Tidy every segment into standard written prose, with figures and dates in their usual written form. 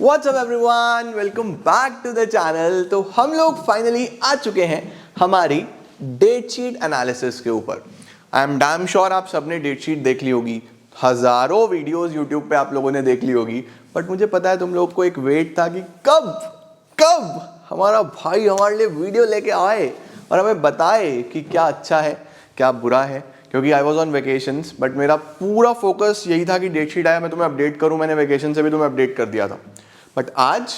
What's up everyone, welcome back to the channel. तो हम लोग फाइनली आ चुके हैं हमारी डेट शीट एनालिसिस के ऊपर। आई एम डैम श्योर आप सबने डेट शीट देख ली होगी, हजारों वीडियोस यूट्यूब पे आप लोगों ने देख ली होगी। बट मुझे पता है तुम लोग को एक वेट था कि कब कब हमारा भाई हमारे लिए वीडियो लेके आए और हमें बताए कि क्या अच्छा है क्या बुरा है, क्योंकि I was on vacations. But मेरा पूरा फोकस यही था कि डेट शीट आया मैं तुम्हें अपडेट करूं। मैंने वेकेशन से भी तुम्हें अपडेट कर दिया था, बट आज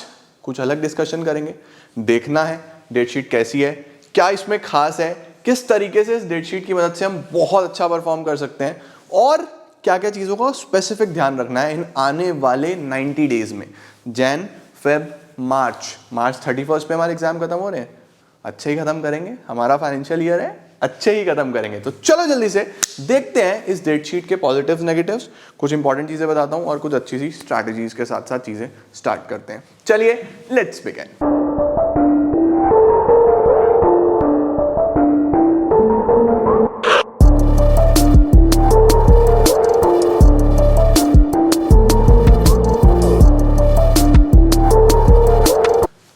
कुछ अलग डिस्कशन करेंगे। देखना है डेट शीट कैसी है, क्या इसमें खास है, किस तरीके से इस डेट शीट की मदद से हम बहुत अच्छा परफॉर्म कर सकते हैं और क्या क्या चीज़ों का स्पेसिफिक ध्यान रखना है इन आने वाले 90 डेज में। जैन, फेब, मार्च 31 पे हमारे एग्जाम खत्म हो रहे हैं। अच्छे ही खत्म करेंगे, हमारा फाइनेंशियल ईयर है, अच्छे ही खत्म करेंगे। तो चलो जल्दी से देखते हैं इस डेट शीट के पॉजिटिव्स नेगेटिव्स। कुछ इंपॉर्टेंट चीजें बताता हूं और कुछ अच्छी सी स्ट्रैटेजीज के साथ साथ चीजें स्टार्ट करते हैं। चलिए लेट्स बिगिन।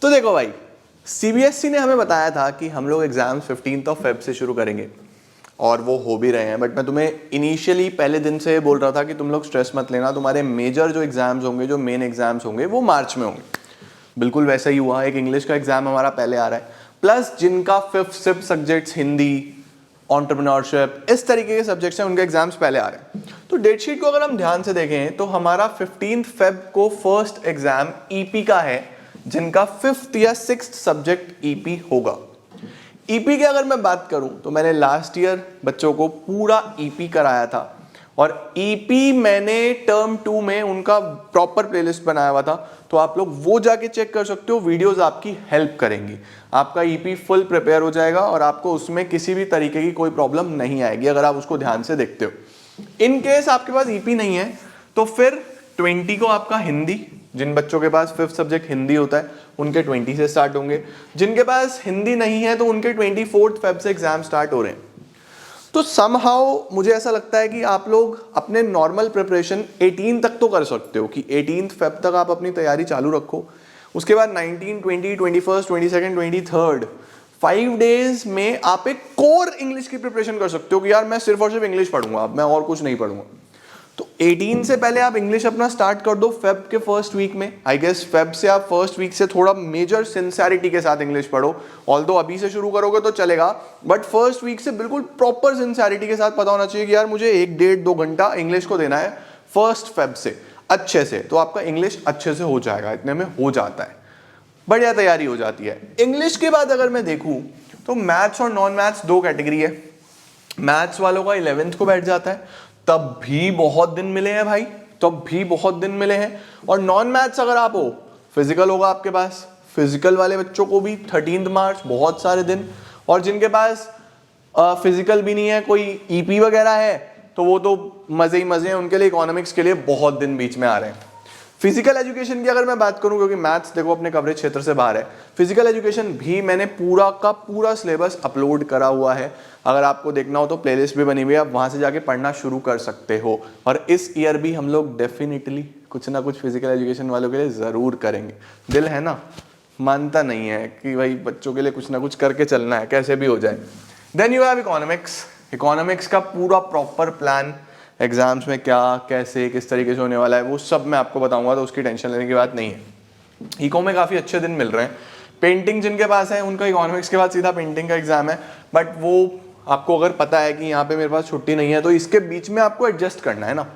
तो देखो भाई, सीबीएसई ने हमें बताया था कि हम लोग एग्जाम 15 फेब से शुरू करेंगे और वो हो भी रहे हैं। बट मैं तुम्हें इनिशियली पहले दिन से बोल रहा था कि तुम लोग स्ट्रेस मत लेना, तुम्हारे मेजर जो एग्जाम्स होंगे, जो मेन एग्जाम्स होंगे वो मार्च में होंगे। बिल्कुल वैसा ही हुआ। एक इंग्लिश का एग्जाम हमारा पहले आ रहा है, प्लस जिनका 5th 6th subjects Hindi, entrepreneurship, इस तरीके के सब्जेक्ट्स हैं, उनके एग्जाम्स पहले आ रहे हैं। तो डेट शीट को अगर हम ध्यान से देखें तो हमारा 15 फेब को फर्स्ट एग्जाम ईपी का है, जिनका 5th या 6th सब्जेक्ट ईपी होगा। ईपी की अगर मैं बात करूं तो मैंने लास्ट ईयर बच्चों को पूरा ईपी कराया था और ईपी मैंने टर्म 2 में उनका प्रॉपर प्लेलिस्ट बनाया हुआ था। तो आप लोग वो जाके चेक कर सकते हो, वीडियोस आपकी हेल्प करेंगी। आपका ईपी फुल प्रिपेयर हो जाएगा और आपको उसमें किसी भी तरीके की कोई प्रॉब्लम नहीं आएगी अगर आप उसको ध्यान से देखते हो। इन केस आपके पास ईपी नहीं है तो फिर 20 को आपका हिंदी, जिन बच्चों के पास 5th सब्जेक्ट हिंदी होता है उनके 20 से स्टार्ट होंगे। जिनके पास हिंदी नहीं है तो उनके 24 फेब से एग्जाम स्टार्ट हो रहे हैं। तो समहाउ मुझे ऐसा लगता है कि आप लोग अपने नॉर्मल प्रिपरेशन 18 तक तो कर सकते हो, कि 18 फेब तक आप अपनी तैयारी चालू रखो। उसके बाद 19, 20, 21, 22, 23 5 डेज में आप एक कोर इंग्लिश की प्रिपरेशन कर सकते हो कि यार मैं सिर्फ और सिर्फ इंग्लिश पढ़ूंगा, अब मैं और कुछ नहीं पढ़ूंगा। तो 18 से पहले आप इंग्लिश अपना स्टार्ट कर दो फेब के फर्स्ट वीक में। आई गेस फेब से आप फर्स्ट वीक से थोड़ा मेजर सिंसियरिटी के साथ इंग्लिश पढ़ो। ऑल्दो अभी से शुरू करोगे तो चलेगा, बट फर्स्ट वीक से बिल्कुल प्रॉपर सिंसियरिटी के साथ पता होना चाहिए कि यार मुझे 1-1.5-2 घंटा इंग्लिश को देना है फर्स्ट फेब से अच्छे से। तो आपका इंग्लिश अच्छे से हो जाएगा, इतने में हो जाता है, बढ़िया तैयारी हो जाती है। इंग्लिश के बाद अगर मैं देखूं तो मैथ्स और नॉन मैथ्स दो कैटेगरी है। मैथ्स वालों का 11th को बैठ जाता है, तब भी बहुत दिन मिले हैं भाई, तब भी बहुत दिन मिले हैं। और नॉन मैथ्स अगर आप हो, फिजिकल होगा आपके पास, फिजिकल वाले बच्चों को भी 13 मार्च बहुत सारे दिन। और जिनके पास फिजिकल भी नहीं है, कोई ईपी वगैरह है, तो वो तो मजे ही मजे हैं, उनके लिए इकोनॉमिक्स के लिए बहुत दिन बीच में आ रहे हैं। फिजिकल एजुकेशन की अगर मैं बात करूं, क्योंकि मैथ्स देखो अपने कवरेज क्षेत्र से बाहर है, फिजिकल एजुकेशन भी मैंने पूरा का पूरा सिलेबस अपलोड करा हुआ है। अगर आपको देखना हो तो प्लेलिस्ट भी बनी हुई है, आप वहां से जाके पढ़ना शुरू कर सकते हो। और इस ईयर भी हम लोग डेफिनेटली कुछ ना कुछ फिजिकल एजुकेशन वालों के लिए जरूर करेंगे। दिल है ना, मानता नहीं है कि भाई बच्चों के लिए कुछ ना कुछ करके चलना है, कैसे भी हो जाए। Then you have economics. Economics का पूरा प्रॉपर प्लान, एग्जाम्स में क्या कैसे किस तरीके से होने वाला है, वो सब मैं आपको बताऊंगा, तो उसकी टेंशन लेने की बात नहीं है। इको में काफ़ी अच्छे दिन मिल रहे हैं। पेंटिंग जिनके पास है उनका इकोनॉमिक्स के बाद सीधा पेंटिंग का एग्जाम है, बट वो आपको अगर पता है कि यहाँ पे मेरे पास छुट्टी नहीं है तो इसके बीच में आपको एडजस्ट करना है ना।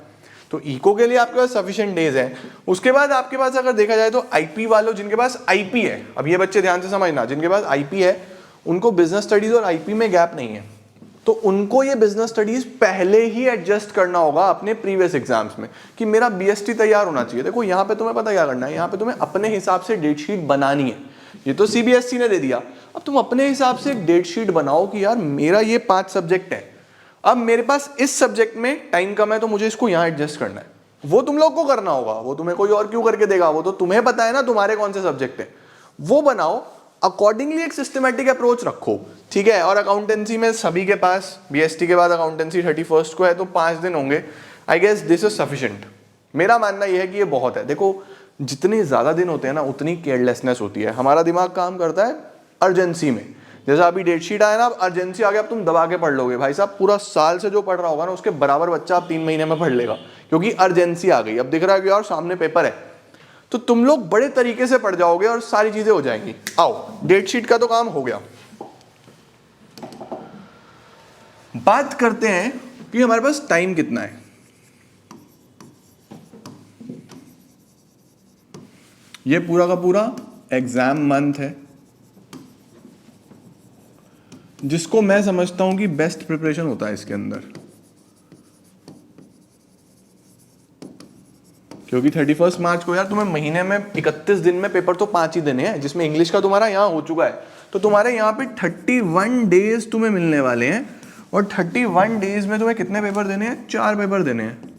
तो इको के लिए आपके पास सफिशिएंट डेज है। उसके बाद आपके पास अगर देखा जाए तो आईपी वालों, जिनके पास आईपी है, अब ये बच्चे ध्यान से समझना, जिनके पास आईपी है उनको बिजनेस स्टडीज और आईपी में गैप नहीं है, तो उनको ये बिजनेस स्टडीज पहले ही एडजस्ट करना होगा अपने प्रीवियस एग्जाम्स में कि मेरा बीएसटी तैयार होना चाहिए। देखो यहाँ पे तुम्हें पता क्या करना है, यहाँ पे तुम्हें अपने हिसाब से डेट शीट बनानी है। ये तो सीबीएसई ने दे दिया, अब तुम अपने हिसाब से एक डेट शीट बनाओ कि यार मेरा ये 5 सब्जेक्ट है, अब मेरे पास इस सब्जेक्ट में टाइम कम है तो मुझे इसको यहाँ एडजस्ट करना है। वो तुम लोग को करना होगा, वो तुम्हें कोई और क्यों करके देगा, वो तो तुम्हें पता है ना तुम्हारे कौन से सब्जेक्ट है, वो बनाओ। अकॉर्डिंगली एक सिस्टमेटिक अप्रोच रखो, ठीक है। और अकाउंटेंसी में सभी के पास बीएसटी के बाद अकाउंटेंसी 31 को है, तो 5 दिन होंगे। I guess this is sufficient. मेरा मानना यह है कि ये बहुत है। देखो जितने ज़्यादा दिन होते हैं ना उतनी केयरलेसनेस होती है। हमारा दिमाग काम करता है अर्जेंसी में। जैसा अभी डेट शीट आया ना, अब अर्जेंसी आ गया, अब तुम दबा के पढ़ लोगे। भाई साहब पूरा साल से जो पढ़ रहा होगा ना उसके बराबर बच्चा आप 3 महीने में पढ़ लेगा, क्योंकि अर्जेंसी आ गई। अब दिख रहा है कि यार सामने पेपर है, तो तुम लोग बड़े तरीके से पढ़ जाओगे और सारी चीजें हो जाएंगी। आओ, डेट शीट का तो काम हो गया। बात करते हैं कि हमारे पास टाइम कितना है। ये पूरा का पूरा एग्जाम मंथ है, जिसको मैं समझता हूं कि बेस्ट प्रिपरेशन होता है इसके अंदर, क्योंकि 31 मार्च को यार तुम्हें महीने में 31 दिन में पेपर तो 5 ही देने हैं, जिसमें इंग्लिश का तुम्हारा यहाँ हो चुका है। तो तुम्हारे यहाँ पे 31 डेज तुम्हें मिलने वाले हैं, और 31 डेज में तुम्हें कितने पेपर देने हैं? 4 पेपर देने हैं।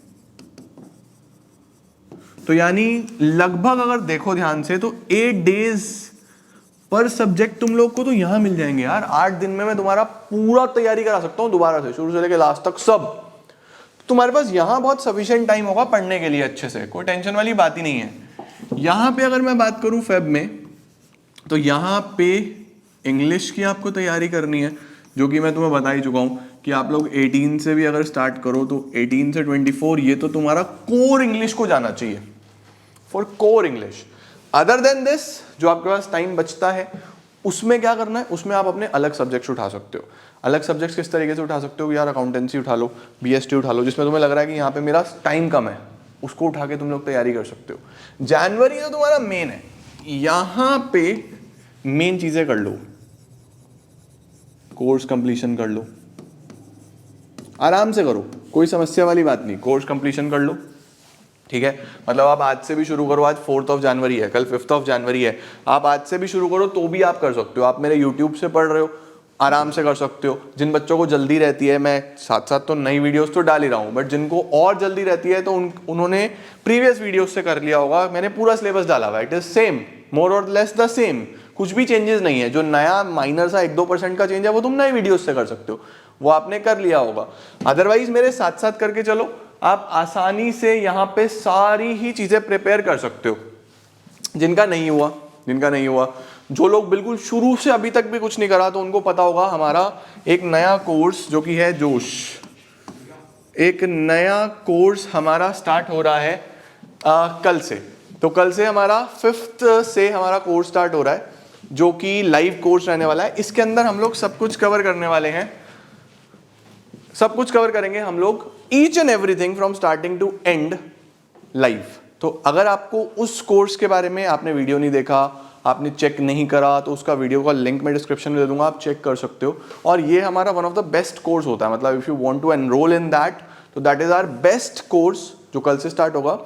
तो यानी लगभग अगर देखो ध्यान से तो 8 डेज पर सब्जेक्ट तुम लोग को तो यहां मिल जाएंगे यार। 8 दिन में मैं तुम्हारा पूरा तैयारी करा सकता हूं दोबारा से, शुरू से लेकर लास्ट तक सब। तुम्हारे पास यहां बहुत सफिशिएंट टाइम होगा पढ़ने के लिए अच्छे से, कोई टेंशन वाली बात ही नहीं है। यहां पे अगर मैं बात करूं फेब में, तो यहां पे इंग्लिश की आपको तैयारी करनी है, जो कि मैं तुम्हें बता ही चुका हूं कि आप लोग 18 से भी अगर स्टार्ट करो तो 18 से 24 ये तो तुम्हारा कोर इंग्लिश को जाना चाहिए, for core English. Other than this जो आपके पास टाइम बचता है उसमें क्या करना है, उसमें आप अपने अलग सब्जेक्ट्स उठा सकते हो। अलग सब्जेक्ट्स किस तरीके से उठा सकते हो यार? अकाउंटेंसी उठा लो, बीएसटी उठा लो, जिसमें तुम्हें लग रहा है कि यहाँ पे मेरा टाइम कम है, उसको उठा के तुम लोग तैयारी कर सकते हो। जनवरी तो तुम्हारा मेन है, यहाँ पे मेन चीजें कर लो, कोर्स कंप्लीशन कर लो, आराम से करो, कोई समस्या वाली बात नहीं। कोर्स कंप्लीशन कर लो, ठीक है। मतलब आप आज से भी शुरू करो, आज 4 जनवरी है, कल 5 जनवरी है, आप आज से भी शुरू करो तो भी आप कर सकते हो। आप मेरे यूट्यूब से पढ़ रहे हो, आराम से कर सकते हो। जिन बच्चों को जल्दी रहती है, मैं साथ साथ तो नई वीडियोस तो डाल ही रहा हूँ, बट जिनको और जल्दी रहती है तो उन्होंने प्रीवियस वीडियोस से कर लिया होगा। मैंने पूरा सिलेबस डाला हुआ है, इट इज सेम, मोर और लेस द सेम, कुछ भी चेंजेस नहीं है। जो नया माइनर सा 1-2% का चेंज है वो तुम नई वीडियोस से कर सकते हो, वो आपने कर लिया होगा। अदरवाइज मेरे साथ साथ करके चलो, आप आसानी से यहाँ पे सारी ही चीजें प्रिपेयर कर सकते हो। जिनका नहीं हुआ, जो लोग बिल्कुल शुरू से अभी तक भी कुछ नहीं करा, तो उनको पता होगा हमारा एक नया कोर्स जो कि है जोश, एक नया कोर्स हमारा स्टार्ट हो रहा है कल से। तो कल से हमारा 5 से हमारा कोर्स स्टार्ट हो रहा है, जो कि लाइव कोर्स रहने वाला है। इसके अंदर हम लोग सब कुछ कवर करने वाले हैं, सब कुछ कवर करेंगे हम लोग, each and everything from starting to end live. तो अगर आपको उस कोर्स के बारे में आपने वीडियो नहीं देखा, आपने चेक नहीं करा, तो उसका वीडियो का लिंक मैं डिस्क्रिप्शन में दे दूंगा, आप चेक कर सकते हो। और ये हमारा one of the best course होता है, मतलब if you want to enrol in that, तो that is our best course जो कल से स्टार्ट होगा।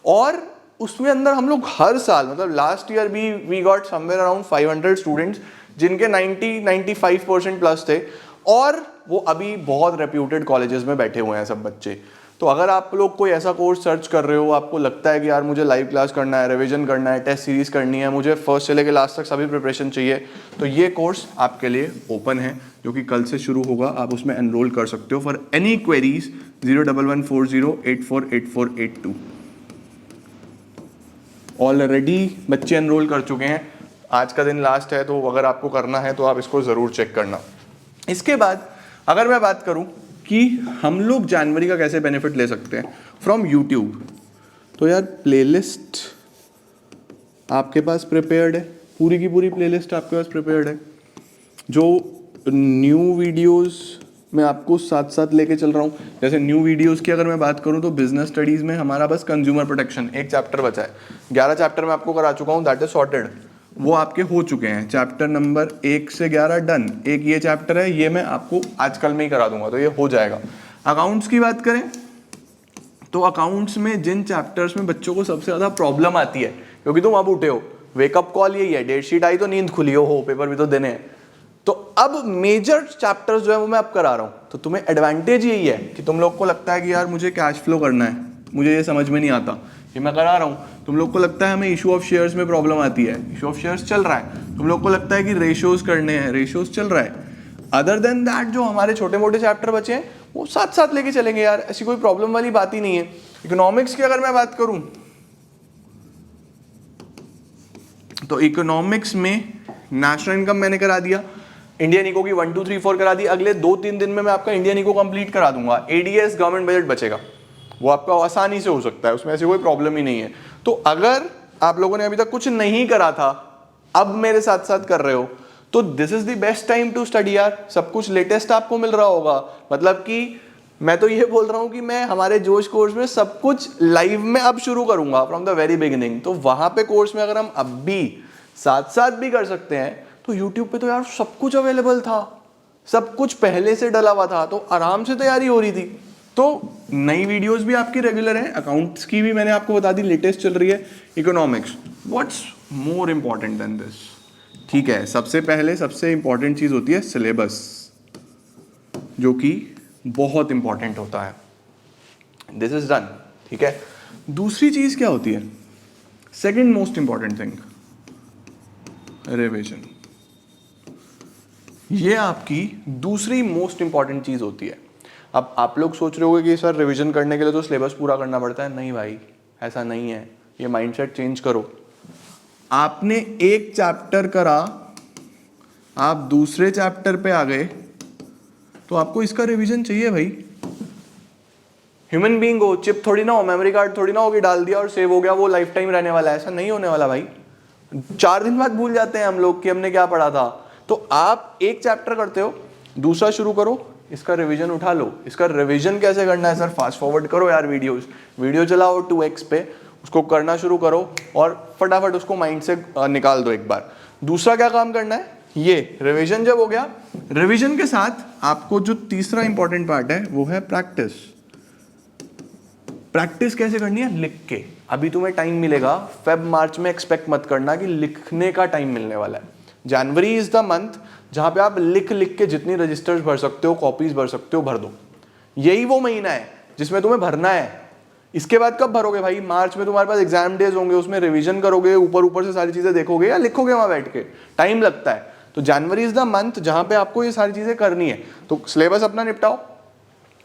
और उसमें अंदर हम लोग हर साल, मतलब लास्ट ईयर भी we got somewhere around 500 students, जिनके 90-95% प्लस थे, और वो अभी बहुत रेप्यूटेड कॉलेजेस में बैठे हुए हैं सब बच्चे। तो अगर आप लोग कोई ऐसा कोर्स सर्च कर रहे हो, आपको लगता है कि यार मुझे लाइव क्लास करना है, रिवीजन करना है, टेस्ट सीरीज करनी है, मुझे फर्स्ट से लेकर लास्ट तक सभी प्रिपरेशन चाहिए, तो ये कोर्स आपके लिए ओपन है, जो कि कल से शुरू होगा। आप उसमें एनरोल कर सकते हो। For any queries 01140848482। ऑलरेडी बच्चे एनरोल कर चुके हैं, आज का दिन लास्ट है, तो अगर आपको करना है तो आप इसको ज़रूर चेक करना। इसके बाद अगर मैं बात करूं कि हम लोग जनवरी का कैसे बेनिफिट ले सकते हैं फ्रॉम यूट्यूब, तो यार प्लेलिस्ट आपके पास प्रिपेयर्ड है, पूरी की पूरी प्लेलिस्ट आपके पास प्रिपेयर्ड है। जो न्यू वीडियोस मैं आपको साथ साथ लेके चल रहा हूँ, जैसे न्यू वीडियोस की अगर मैं बात करूँ तो बिजनेस स्टडीज़ में हमारा बस कंज्यूमर प्रोटेक्शन एक चैप्टर बचा है। 11 चैप्टर मैं आपको करा चुका हूँ, दैट इज सॉर्टेड, वो आपके हो चुके हैं। चैप्टर नंबर 1 से 11 डन। एक ये चैप्टर है, ये मैं आपको आजकल में ही करा दूंगा, तो ये हो जाएगा। अकाउंट्स की बात करें तो अकाउंट्स में जिन चैप्टर्स में बच्चों को सबसे ज़्यादा प्रॉब्लम आती है, क्योंकि तुम अब उठे हो, वेकअप कॉल यही है, डेट शीट आई तो नींद खुली हो, पेपर भी तो देने हैं, तो अब मेजर चैप्टर्स जो है वो मैं अब करा रहा हूँ। तो तुम्हें एडवांटेज यही है कि तुम लोग को लगता है कि यार मुझे कैश फ्लो करना है, मुझे ये समझ में नहीं आता, ये मैं करा रहा हूँ। तुम लोग को लगता है हमें इशू ऑफ शेयर्स में प्रॉब्लम आती है, इशू ऑफ शेयर्स चल रहा है। तुम लोग को लगता है कि रेशियोज करने हैं, रेशियोज चल रहा है। अदर देन दैट जो हमारे छोटे मोटे चैप्टर बचे हैं वो साथ साथ लेके चलेंगे यार, ऐसी कोई प्रॉब्लम वाली बात ही नहीं है। इकोनॉमिक्स की अगर मैं बात करूँ तो इकोनॉमिक्स में नेशनल इनकम मैंने करा दिया, इंडियन इको की 1 2 3 4 करा दी। अगले 2-3 दिन में मैं आपका इंडियन इको कंप्लीट करा दूंगा। एडीएस गवर्नमेंट बजट बचेगा, वो आपका आसानी से हो सकता है, उसमें ऐसी कोई प्रॉब्लम ही नहीं है। तो अगर आप लोगों ने अभी तक कुछ नहीं करा था, अब मेरे साथ साथ कर रहे हो, तो this is the best time to study यार। सब कुछ लेटेस्ट आपको मिल रहा होगा। मतलब कि मैं तो ये बोल रहा हूँ कि मैं हमारे जोश कोर्स में सब कुछ लाइव में अब शुरू करूंगा फ्रॉम द वेरी बिगिनिंग। तो वहां पे कोर्स में अगर हम अब भी साथ साथ भी कर सकते हैं, तो यूट्यूब पे तो यार सब कुछ अवेलेबल था, सब कुछ पहले से डला हुआ था, तो आराम से तैयारी हो रही थी। तो नई वीडियोस भी आपकी रेगुलर हैं, अकाउंट्स की भी मैंने आपको बता दी लेटेस्ट चल रही है, economics. What's more important than this? ठीक है, सबसे पहले सबसे इंपॉर्टेंट चीज होती है सिलेबस, जो कि बहुत इंपॉर्टेंट होता है। दिस इज डन, ठीक है। दूसरी चीज क्या होती है? Second most important thing, revision. ये आपकी दूसरी मोस्ट इंपॉर्टेंट चीज होती है। अब आप लोग सोच रहे होंगे कि सर रिवीजन करने के लिए तो सिलेबस पूरा करना पड़ता है। नहीं भाई, ऐसा नहीं है, ये माइंडसेट चेंज करो। आपने एक चैप्टर करा, आप दूसरे चैप्टर पे आ गए, तो आपको इसका रिवीजन चाहिए भाई। ह्यूमन बीइंग हो, चिप थोड़ी ना हो, मेमोरी कार्ड थोड़ी ना हो कि डाल दिया और सेव हो गया, वो लाइफ टाइम रहने वाला है, ऐसा नहीं होने वाला भाई। 4 दिन बाद भूल जाते हैं हम लोग कि हमने क्या पढ़ा था। तो आप एक चैप्टर करते हो, दूसरा शुरू करो, इसका रिवीजन उठा लो। इसका रिवीजन कैसे करना है सर? फास्ट फॉरवर्ड करो यार वीडियो चलाओ 2x पे, उसको करना शुरू करो और फटाफट उसको माइंड से निकाल दो एक बार। दूसरा क्या काम करना है? ये रिवीजन जब हो गया, रिवीजन के साथ आपको जो तीसरा इंपॉर्टेंट पार्ट है वो है प्रैक्टिस। प्रैक्टिस कैसे करनी है? लिख के। अभी तुम्हें टाइम मिलेगा, फेब मार्च में एक्सपेक्ट मत करना कि लिखने का टाइम मिलने वाला है। जनवरी इज द मंथ जहां पे आप लिख के जितनी रजिस्टर्स भर सकते हो, कॉपीज भर सकते हो, भर दो। यही वो महीना है जिसमें तुम्हें भरना है। इसके बाद कब भरोगे भाई? मार्च में तुम्हारे पास एग्जाम डेज होंगे, उसमें रिवीजन करोगे, ऊपर से सारी चीजें देखोगे या लिखोगे वहां बैठ के, टाइम लगता है। तो जनवरी इज द मंथ जहां पे आपको ये सारी चीजें करनी है। तो सिलेबस अपना निपटाओ,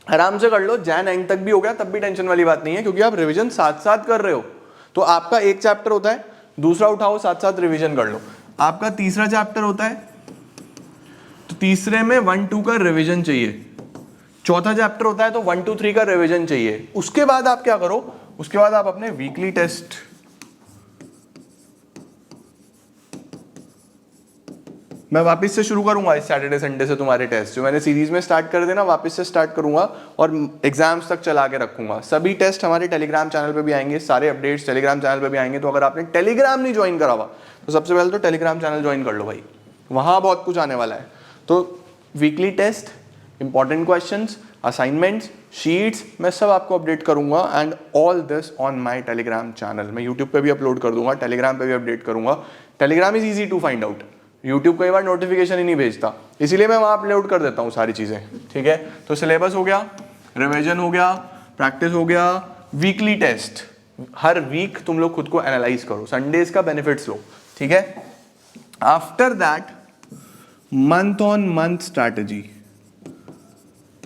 आराम से कर लो। जैन एंड तक भी हो गया तब भी टेंशन वाली बात नहीं है, क्योंकि आप रिवीजन साथ साथ कर रहे हो। तो आपका एक चैप्टर होता है, दूसरा उठाओ, साथ साथ रिवीजन कर लो। आपका तीसरा चैप्टर होता है, तो तीसरे में 1 2 का रिवीजन चाहिए। चौथा चैप्टर होता है तो 1 2 3 का रिवीजन चाहिए। उसके बाद आप क्या करो? उसके बाद आप अपने वीकली टेस्ट, मैं वापस से शुरू करूंगा इस सैटरडे संडे से तुम्हारे टेस्ट, जो मैंने सीरीज में स्टार्ट कर देना वापस से स्टार्ट करूंगा और एग्जाम्स तक चला के रखूंगा। सभी टेस्ट हमारे टेलीग्राम चैनल पे भी आएंगे, सारे अपडेट्स टेलीग्राम चैनल पे भी आएंगे। तो अगर आपने टेलीग्राम नहीं ज्वाइन करा हुआ तो सबसे पहले तो टेलीग्राम चैनल ज्वाइन कर लो भाई, वहां बहुत कुछ आने वाला है। तो weekly test, important questions, assignments, sheets, मैं सब आपको अपडेट करूंगा। And all this on my Telegram channel. मैं यूट्यूब पे भी अपलोड कर दूंगा, टेलीग्राम पे भी अपडेट करूंगा। Telegram is easy to find out, YouTube कई बार नोटिफिकेशन ही नहीं भेजता, इसीलिए मैं वहां अपलोड कर देता हूँ सारी चीजें, ठीक है। तो सिलेबस हो गया, रिवीजन हो गया, प्रैक्टिस हो गया, वीकली टेस्ट। हर वीक तुम लोग खुद को एनालाइज करो, संडेज का बेनिफिट्स लो, ठीक है। After that month on month strategy,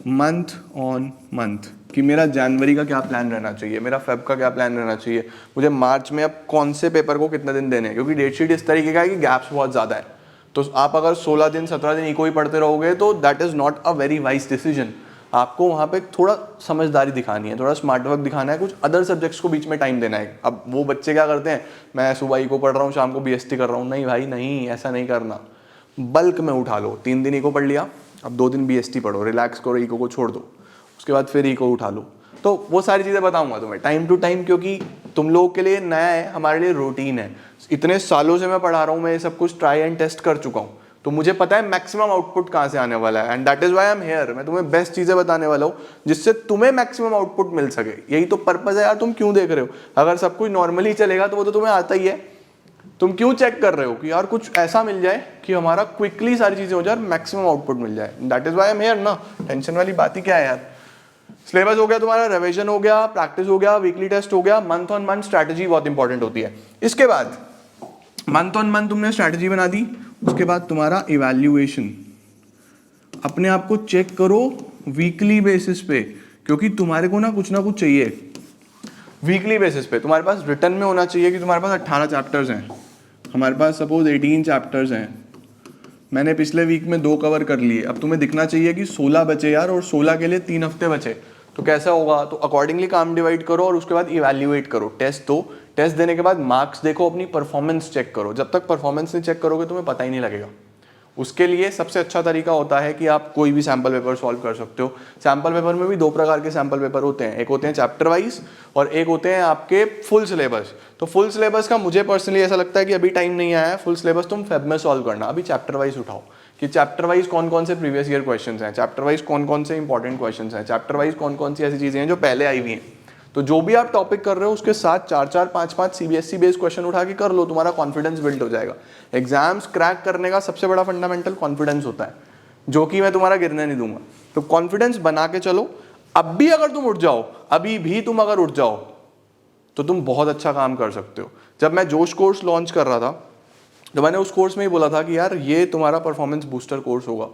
month on month, कि मेरा जनवरी का क्या प्लान रहना चाहिए, मेरा फेब का क्या प्लान रहना चाहिए, मुझे मार्च में अब कौन से पेपर को कितने दिन देने हैं, क्योंकि डेट शीट इस तरीके का है कि गैप्स बहुत ज़्यादा है। तो आप अगर 16 दिन 17 दिन इको ही पढ़ते रहोगे तो that is not a very wise decision. आपको वहाँ पे थोड़ा समझदारी दिखानी है, थोड़ा स्मार्ट वर्क दिखाना है, कुछ अदर सब्जेक्ट्स को बीच में टाइम देना है। अब वो बच्चे क्या करते हैं, मैं सुबह इको पढ़ रहा हूँ, शाम को बीएसटी कर रहा हूँ। नहीं भाई नहीं, ऐसा नहीं करना। बल्क में उठा लो, 3 दिन इको पढ़ लिया, अब 2 दिन बीएसटी पढ़ो, रिलैक्स करो, इको को छोड़ दो, उसके बाद फिर इको उठा लो। तो वो सारी चीज़ें बताऊंगा तुम्हें टाइम टू टाइम, क्योंकि तुम लोगों के लिए नया है, हमारे लिए रूटीन है। इतने सालों से मैं पढ़ा रहा हूँ, मैं ये सब कुछ ट्राई एंड टेस्ट कर चुका हूँ, तो मुझे पता है मैक्सिमम आउटपुट कहाँ से आने वाला है। And that is why I am here. मैं तुम्हें बेस्ट चीज़ें बताने वाला हूँ जिससे तुम्हें मैक्सिमम आउटपुट मिल सके। यही तो पर्पज़ है यार, तुम क्यों देख रहे हो? अगर सब कुछ नॉर्मली चलेगा तो वो तो तुम्हें आता ही है, तुम क्यों चेक कर रहे हो कि यार कुछ ऐसा मिल जाए कि हमारा क्विकली सारी चीज़ें हो जाए, मैक्सिमम आउटपुट मिल जाए। That is why I am here ना, टेंशन वाली बात ही क्या है यार। सिलेबस हो गया तुम्हारा, रिवीजन हो गया, प्रैक्टिस हो गया, वीकली टेस्ट हो गया, मंथ ऑन मंथ स्ट्रैटेजी बहुत इंपॉर्टेंट होती है। इसके बाद मंथ ऑन मंथ तुमने स्ट्रैटेजी बना दी, उसके बाद तुम्हारा इवैल्यूएशन। अपने आप को चेक करो वीकली बेसिस पे, क्योंकि तुम्हारे को ना कुछ चाहिए। वीकली बेसिस पे तुम्हारे पास रिटर्न में होना चाहिए कि तुम्हारे पास 18 चैप्टर्स हैं, हमारे पास सपोज 18 चैप्टर्स हैं, मैंने पिछले वीक में 2 कवर कर लिए, अब तुम्हें दिखना चाहिए कि 16 बचे यार, और 16 के लिए 3 हफ्ते बचे, तो कैसा होगा? तो अकॉर्डिंगली काम डिवाइड करो और उसके बाद इवैल्यूएट करो, टेस्ट दो, टेस्ट देने के बाद मार्क्स देखो, अपनी परफॉर्मेंस चेक करो। जब तक परफॉर्मेंस नहीं चेक करोगे तुम्हें पता ही नहीं लगेगा। उसके लिए सबसे अच्छा तरीका होता है कि आप कोई भी सैम्पल पेपर सॉल्व कर सकते हो। सैम्पल पेपर में भी 2 प्रकार के सैम्पल पेपर होते हैं, एक होते हैं चैप्टर वाइज और एक होते हैं आपके फुल सिलेबस। तो फुल सिलेबस का मुझे पर्सनली ऐसा लगता है कि अभी टाइम नहीं आया है, फुल सिलेबस तुम फेब में सॉल्व करना, अभी चैप्टर वाइज उठाओ कि चैप्टर वाइज कौन कौन से प्रीवियस ईयर क्वेश्चंस हैं, चैप्टर वाइज कौन कौन से इंपॉर्टेंट क्वेश्चंस हैं, चैप्टर वाइज कौन कौन सी ऐसी चीजें हैं जो पहले आई हुई हैं। तो जो भी आप टॉपिक कर रहे हो उसके साथ 4-4, 5-5 सीबीएसई बेस्ड क्वेश्चन उठा के कर लो, तुम्हारा कॉन्फिडेंस बिल्ड हो जाएगा। एग्जाम्स क्रैक करने का सबसे बड़ा फंडामेंटल कॉन्फिडेंस होता है, जो कि मैं तुम्हारा गिरने नहीं दूंगा। तो कॉन्फिडेंस बना के चलो। अब भी अगर तुम उठ जाओ, अभी भी तुम अगर उठ जाओ तो तुम बहुत अच्छा काम कर सकते हो। जब मैं जोश कोर्स लॉन्च कर रहा था तो मैंने उस कोर्स में ही बोला था कि यार ये तुम्हारा परफॉर्मेंस बूस्टर कोर्स होगा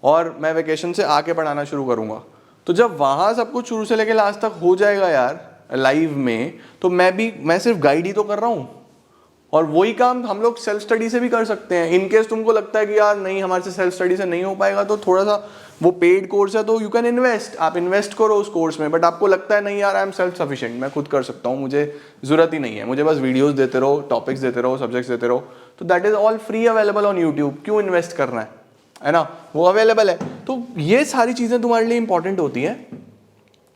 और मैं वेकेशन से आके पढ़ाना शुरू करूंगा। तो जब वहाँ सब कुछ शुरू से लेकर लास्ट तक हो जाएगा यार लाइव में, तो मैं सिर्फ गाइड ही तो कर रहा हूँ। और वही काम हम लोग सेल्फ स्टडी से भी कर सकते हैं। इनकेस तुमको लगता है कि यार नहीं हमारे से सेल्फ स्टडी से नहीं हो पाएगा, तो थोड़ा सा वो पेड कोर्स है तो यू कैन इन्वेस्ट, आप इन्वेस्ट करो उस कोर्स में। बट आपको लगता है नहीं यार आई एम सेल्फ सफिशिएंट, मैं खुद कर सकता हूँ, मुझे जरूरत ही नहीं है, मुझे बस वीडियोस देते रहो, टॉपिक्स देते रहो, सब्जेक्ट्स देते रहो, तो that is all free available on YouTube. क्यों इन्वेस्ट करना है ना, वो अवेलेबल है। तो ये सारी चीजें तुम्हारे लिए इंपॉर्टेंट होती हैं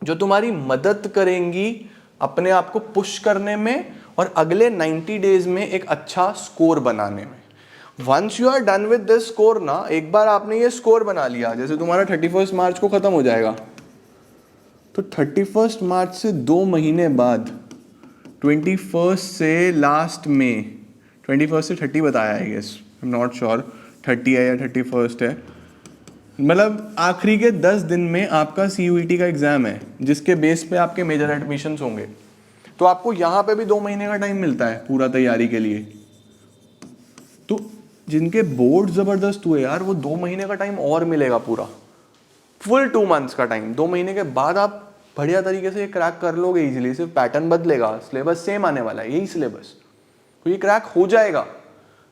जो तुम्हारी मदद करेंगी अपने आप को पुश करने में और अगले 90 डेज में एक अच्छा स्कोर बनाने में। Once you are done with this score ना, एक बार आपने ये स्कोर बना लिया, जैसे तुम्हारा 31 मार्च को खत्म हो जाएगा, तो 31 मार्च से 2 महीने बाद 21 से लास्ट में, 21 से 30 बताया I guess, I am not sure 30 है या 31 है, मतलब आखिरी के 10 दिन में आपका CUET का एग्जाम है जिसके बेस पे आपके मेजर एडमिशंस होंगे। तो आपको यहाँ पे भी 2 महीने का टाइम मिलता है पूरा तैयारी के लिए। तो जिनके बोर्ड जबरदस्त हुए यार, वो 2 महीने का टाइम और मिलेगा, पूरा फुल 2 मंथ्स का टाइम। 2 महीने के बाद आप बढ़िया तरीके से क्रैक कर लोगे इजीली। सिर्फ पैटर्न बदलेगा, सिलेबस सेम आने वाला है, यही सिलेबस, तो ये क्रैक हो जाएगा।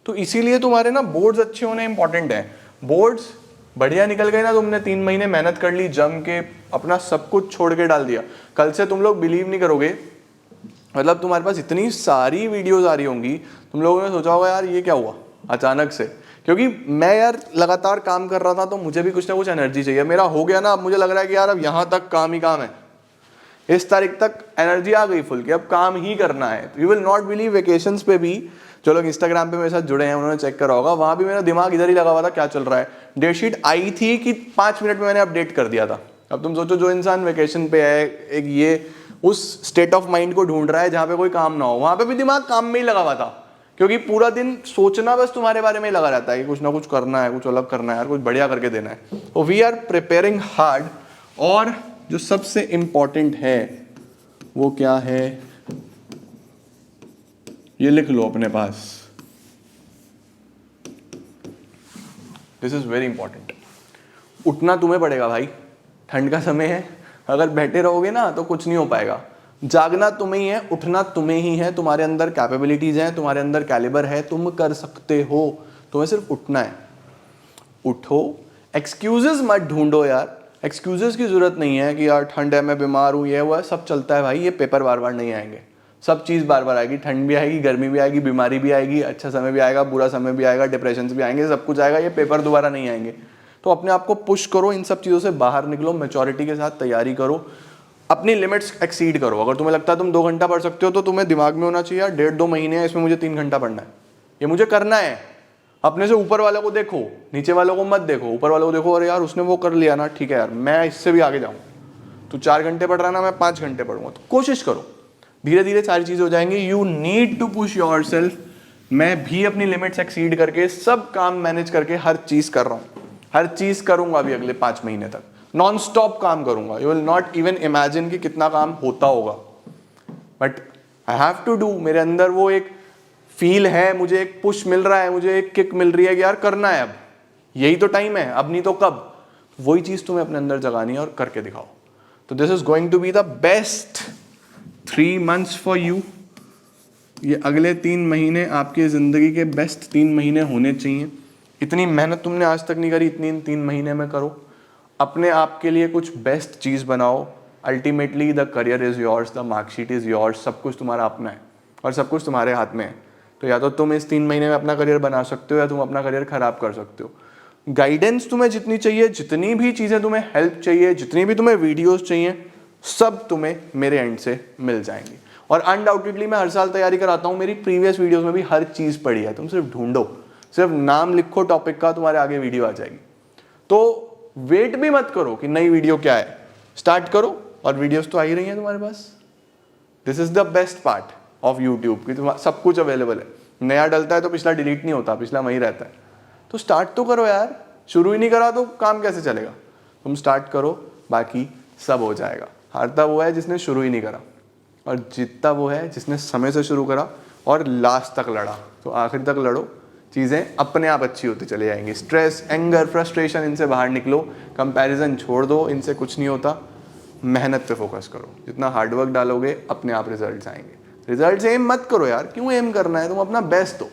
तो इसीलिए तुम्हारे ना बोर्ड्स अच्छे होने इंपॉर्टेंट है। बोर्ड्स बढ़िया निकल गए ना, तुमने 3 महीने मेहनत कर ली, जम के अपना सब कुछ छोड़ के डाल दिया, कल से तुम लोग बिलीव नहीं करोगे, मतलब तुम्हारे पास इतनी सारी वीडियोस आ रही होंगी, तुम लोगों ने सोचा होगा यार ये क्या हुआ अचानक से। क्योंकि मैं यार लगातार काम कर रहा था तो मुझे भी कुछ ना कुछ एनर्जी चाहिए। मेरा हो गया ना, अब मुझे लग रहा है कि यार अब यहाँ तक काम ही काम है, इस तारीख तक एनर्जी आ गई फुल की, अब काम ही करना है। You will not believe, vacations पे भी जो लोग इंस्टाग्राम पे मेरे साथ जुड़े हैं उन्होंने चेक करा होगा, वहां भी मेरा दिमाग इधर ही लगा हुआ था क्या चल रहा है। डेट शीट आई थी कि 5 मिनट में मैंने अपडेट कर दिया था। अब तुम सोचो जो इंसान वेकेशन पे है, एक ये उस स्टेट ऑफ माइंड को ढूंढ रहा है जहां पे कोई काम ना हो, वहां पे भी दिमाग काम में ही लगा हुआ था, क्योंकि पूरा दिन सोचना बस तुम्हारे बारे में ही लगा रहता है कि कुछ ना कुछ करना है, कुछ अलग करना है यार, कुछ बढ़िया करके देना है। तो वी आर प्रिपेयरिंग हार्ड। और जो सबसे इंपॉर्टेंट है वो क्या है, ये लिख लो अपने पास, दिस इज वेरी इंपॉर्टेंट। उठना तुम्हें पड़ेगा भाई, ठंड का समय है, अगर बैठे रहोगे ना तो कुछ नहीं हो पाएगा। जागना तुम्हें ही है, उठना तुम्हें ही है, तुम्हारे अंदर कैपेबिलिटीज हैं, तुम्हारे अंदर कैलिबर है, तुम कर सकते हो, तुम्हें सिर्फ उठना है। उठो, एक्सक्यूजेस मत ढूंढो यार, एक्सक्यूजेस की जरूरत नहीं है कि यार ठंड है, मैं बीमार हूँ, ये हुआ, सब चलता है भाई, ये पेपर बार बार नहीं आएंगे, सब चीज़ बार बार आएगी, ठंड भी आएगी, गर्मी भी आएगी, बीमारी भी आएगी, अच्छा समय भी आएगा, बुरा समय भी आएगा, डिप्रेशन भी आएंगे, सब कुछ आएगा, ये पेपर दोबारा नहीं आएंगे। तो अपने आप को पुश करो, इन सब चीज़ों से बाहर निकलो, मैच्योरिटी के साथ तैयारी करो, अपनी लिमिट्स एक्सीड करो। अगर तुम्हें लगता है तुम 2 घंटा पढ़ सकते हो तो तुम्हें दिमाग में होना चाहिए यार 1.5-2 महीने है, इसमें मुझे 3 घंटा पढ़ना है, ये मुझे करना है। अपने से ऊपर वाले को देखो, नीचे वालों को मत देखो। ऊपर वालों को देखो, अरे यार उसने वो कर लिया ना, ठीक है यार मैं इससे भी आगे जाऊँ। तू 4 घंटे पढ़ रहा ना, मैं 5 घंटे पढ़ूंगा। तो कोशिश करो, धीरे धीरे सारी चीज़ हो जाएंगी। You need to push yourself. मैं भी अपनी लिमिट्स एक्सीड करके सब काम मैनेज करके हर चीज़ कर रहा हूँ, हर चीज़ करूंगा अभी अगले 5 महीने तक, नॉन स्टॉप काम करूंगा। You will not even imagine कि कितना काम होता होगा, but I have to do. मेरे अंदर वो एक फील है, मुझे एक पुश मिल रहा है, मुझे एक किक मिल रही है कि यार करना है, अब यही तो टाइम है, अब नहीं तो कब। वही चीज़ तुम्हें अपने अंदर जगानी है और करके दिखाओ। तो this is going to be the best 3 months for you. ये अगले 3 महीने आपकी ज़िंदगी के बेस्ट 3 महीने होने चाहिए। इतनी मेहनत तुमने आज तक नहीं करी, इतनी इन 3 महीने में करो। अपने आप के लिए कुछ बेस्ट चीज़ बनाओ। Ultimately the career is yours, the marksheet is yours, सब कुछ तुम्हारा अपना है और सब कुछ तुम्हारे हाथ में है। तो या तो तुम इस 3 महीने में अपना करियर बना सकते हो या तुम अपना करियर ख़राब कर सकते हो। गाइडेंस तुम्हें जितनी चाहिए, जितनी भी चीज़ें तुम्हें हेल्प चाहिए, जितनी भी तुम्हें वीडियोस चाहिए, सब तुम्हें मेरे एंड से मिल जाएंगी। और अनडाउटेडली मैं हर साल तैयारी कराता हूँ, मेरी प्रीवियस वीडियोस में भी हर चीज़ पड़ी है। तुम सिर्फ ढूंढो, सिर्फ नाम लिखो टॉपिक का, तुम्हारे आगे वीडियो आ जाएगी। तो वेट भी मत करो कि नई वीडियो क्या है, स्टार्ट करो और वीडियोस तो आ ही रही हैं तुम्हारे पास। This is the best part of YouTube कि तुम्हारा सब कुछ अवेलेबल है। नया डलता है तो पिछला डिलीट नहीं होता, पिछला वहीं रहता है। तो स्टार्ट तो करो यार, शुरू ही नहीं करा तो काम कैसे चलेगा। तुम स्टार्ट करो, बाकी सब हो जाएगा। हारता वो है जिसने शुरू ही नहीं करा, और जीतता वो है जिसने समय से शुरू करा और लास्ट तक लड़ा। तो आखिर तक लड़ो, चीज़ें अपने आप अच्छी होती चली जाएंगी। स्ट्रेस, एंगर, फ्रस्ट्रेशन, इनसे बाहर निकलो। कंपैरिजन छोड़ दो, इनसे कुछ नहीं होता। मेहनत पे फोकस करो, जितना हार्डवर्क डालोगे अपने आप रिजल्ट्स आएंगे। रिजल्ट्स एम मत करो यार, क्यों एम करना है, तुम अपना बेस्ट दो।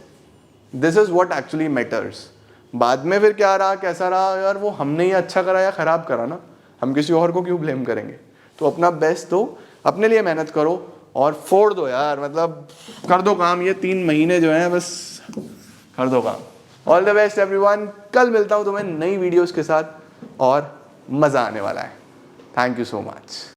This is what actually matters. बाद में फिर क्या रहा, कैसा रहा यार, वो हमने ही अच्छा करा या खराब करा ना, हम किसी और को क्यों ब्लेम करेंगे। तो अपना बेस्ट दो, अपने लिए मेहनत करो और फोड़ दो यार, मतलब कर दो काम। ये 3 महीने जो हैं बस कर दो काम। All the best everyone. कल मिलता हूँ तुम्हें नई वीडियोस के साथ और मज़ा आने वाला है। Thank you so much.